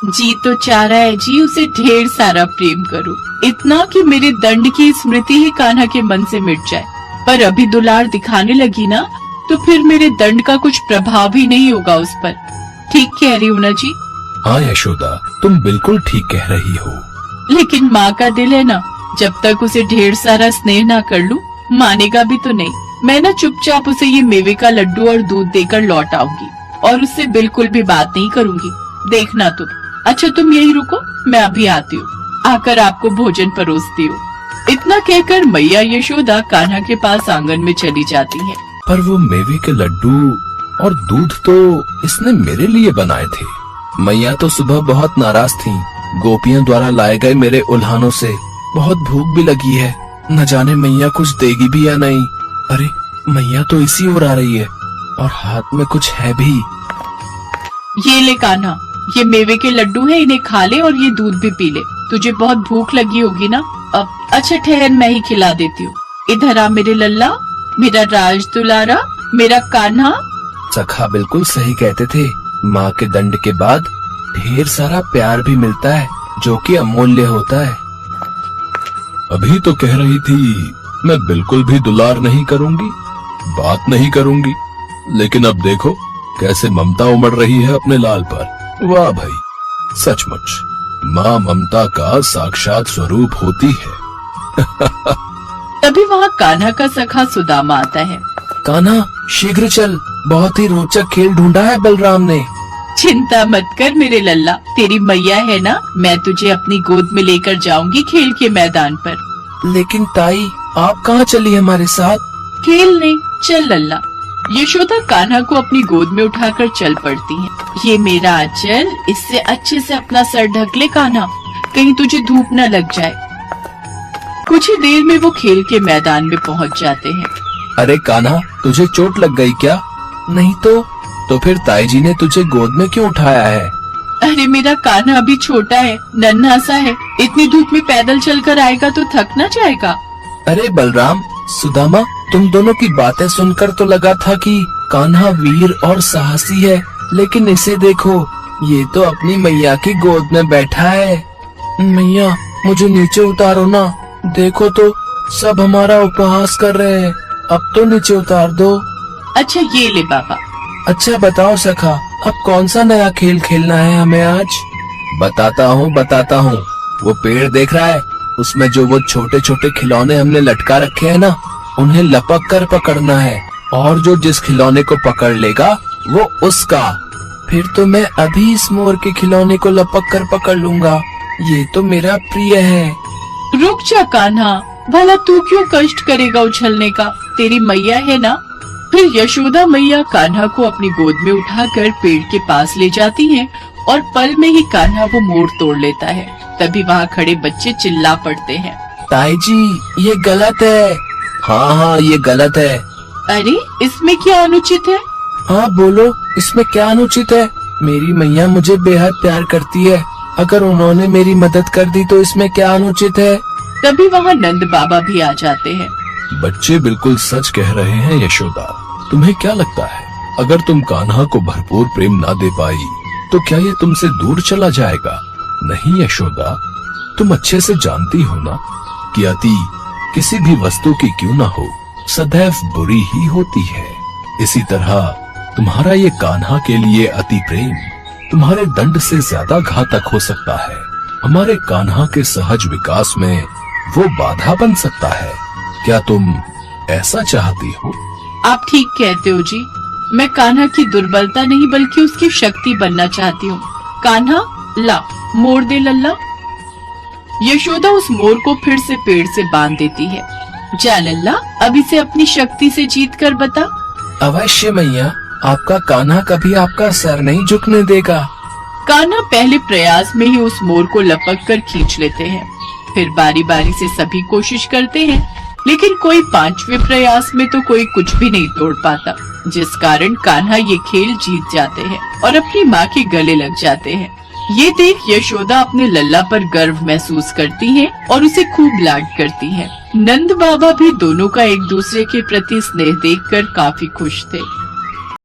जी तो चाह रहा है जी उसे ढेर सारा प्रेम करूं, इतना कि मेरे दंड की स्मृति ही कान्हा के मन से मिट जाए। पर अभी दुलार दिखाने लगी ना तो फिर मेरे दंड का कुछ प्रभाव ही नहीं होगा उस पर। ठीक कह रही हूँ ना जी? हाँ यशोदा, तुम बिल्कुल ठीक कह रही हो। लेकिन माँ का दिल है ना, जब तक उसे ढेर सारा स्नेह ना कर लूं मानेगा भी तो नहीं। मैं ना चुपचाप उसे ये मेवे का लड्डू और दूध देकर लौट आऊंगी और उससे बिल्कुल भी बात नहीं करूंगी, देखना तुम। अच्छा तुम यही रुको, मैं अभी आती हूँ, आकर आपको भोजन परोसती हूँ। इतना कहकर मैया यशोदा कान्हा के पास आंगन में चली जाती है। पर वो मेवे के लड्डू और दूध तो इसने मेरे लिए बनाए थे। मैया तो सुबह बहुत नाराज थीं। गोपियों द्वारा लाए गए मेरे उल्हानों से बहुत भूख भी लगी है, न जाने मैया कुछ देगी भी या नहीं। अरे मैया तो इसी ओर आ रही है और हाथ में कुछ है भी। ये ले कान्हा, ये मेवे के लड्डू है, इन्हें खा ले और ये दूध भी पी ले। तुझे बहुत भूख लगी होगी ना। अब अच्छा ठहर, मैं ही खिला देती हूँ। इधर आ मेरे लल्ला, मेरा राज दुलारा, मेरा कान्हा। सखा बिल्कुल सही कहते थे, माँ के दंड के बाद ढेर सारा प्यार भी मिलता है जो कि अमूल्य होता है। अभी तो कह रही थी मैं बिल्कुल भी दुलार नहीं करूंगी, बात नहीं करूंगी, लेकिन अब देखो कैसे ममता उमड़ रही है अपने लाल पर। वाह भाई, सचमुच माँ ममता का साक्षात स्वरूप होती है। तभी वहाँ कान्हा का सखा सुदामा आता है। कान्हा शीघ्र चल, बहुत ही रोचक खेल ढूंढा है बलराम ने। चिंता मत कर मेरे लल्ला, तेरी मैया है ना, मैं तुझे अपनी गोद में लेकर जाऊंगी खेल के मैदान पर। लेकिन ताई, आप कहाँ चली हमारे साथ? खेलने चल लल्ला। यशोदा कान्हा को अपनी गोद में उठाकर चल पड़ती है। ये मेरा आंचल, इससे अच्छे से अपना सर ढक ले कान्हा, कहीं तुझे धूप न लग जाए। कुछ ही देर में वो खेल के मैदान में पहुंच जाते हैं। अरे कान्हा, तुझे चोट लग गई क्या? नहीं तो फिर ताई जी ने तुझे गोद में क्यों उठाया है? अरे मेरा कान्हा अभी छोटा है, नन्हा सा है, इतनी धूप में पैदल चलकर आएगा तो थक न जाएगा। अरे बलराम, सुदामा, तुम दोनों की बातें सुनकर तो लगा था कि कान्हा वीर और साहसी है, लेकिन इसे देखो, ये तो अपनी मैया की गोद में बैठा है। मैया, मुझे नीचे उतारो ना, देखो तो सब हमारा उपहास कर रहे हैं, अब तो नीचे उतार दो। अच्छा ये ले बाबा। अच्छा बताओ सखा, अब कौन सा नया खेल खेलना है हमें आज? बताता हूँ। वो पेड़ देख रहा है, उसमें जो वो छोटे छोटे खिलौने हमने लटका रखे हैं ना, उन्हें लपक कर पकड़ना है, और जो जिस खिलौने को पकड़ लेगा वो उसका। फिर तो मैं अभी इस मोर के खिलौने को लपक कर पकड़ लूंगा, ये तो मेरा प्रिय है। रुक जा कान्हा, भला तू क्यों कष्ट करेगा उछलने का, तेरी मैया है ना। फिर यशोदा मैया कान्हा को अपनी गोद में उठाकर पेड़ के पास ले जाती हैं और पल में ही कान्हा वो मोड़ तोड़ लेता है। तभी वहाँ खड़े बच्चे चिल्ला पड़ते हैं, ताई जी ये गलत है। हाँ ये गलत है। अरे इसमें क्या अनुचित है? हाँ बोलो, इसमें क्या अनुचित है? मेरी मैया मुझे बेहद प्यार करती है, अगर उन्होंने मेरी मदद कर दी तो इसमें क्या अनुचित है? तभी वहाँ नंद बाबा भी आ जाते हैं। बच्चे बिल्कुल सच कह रहे हैं यशोदा, तुम्हें क्या लगता है अगर तुम कान्हा को भरपूर प्रेम ना दे पाई तो क्या ये तुमसे दूर चला जाएगा? नहीं यशोदा, तुम अच्छे से जानती हो ना कि अति किसी भी वस्तु की क्यों ना हो सदैव बुरी ही होती है। इसी तरह तुम्हारा ये कान्हा के लिए अति प्रेम तुम्हारे दंड से ज्यादा घातक हो सकता है। हमारे कान्हा के सहज विकास में वो बाधा बन सकता है। क्या तुम ऐसा चाहती हो? आप ठीक कहते हो जी, मैं कान्हा की दुर्बलता नहीं बल्कि उसकी शक्ति बनना चाहती हूँ। कान्हा ला, मोड़ दे लल्ला। यशोदा उस मोर को फिर से पेड़ से बांध देती है। जा लल्ला, अब इसे अपनी शक्ति से जीत कर बता। अवश्य मैया, आपका कान्हा कभी आपका सर नहीं झुकने देगा। कान्हा पहले प्रयास में ही उस मोर को लपक कर खींच लेते हैं, फिर बारी बारी से सभी कोशिश करते हैं, लेकिन कोई पांचवे प्रयास में तो कोई कुछ भी नहीं तोड़ पाता, जिस कारण कान्हा ये खेल जीत जाते हैं और अपनी माँ के गले लग जाते हैं। ये देख यशोदा अपने लल्ला पर गर्व महसूस करती है और उसे खूब लाड करती है। नंद बाबा भी दोनों का एक दूसरे के प्रति स्नेह देखकर काफी खुश थे।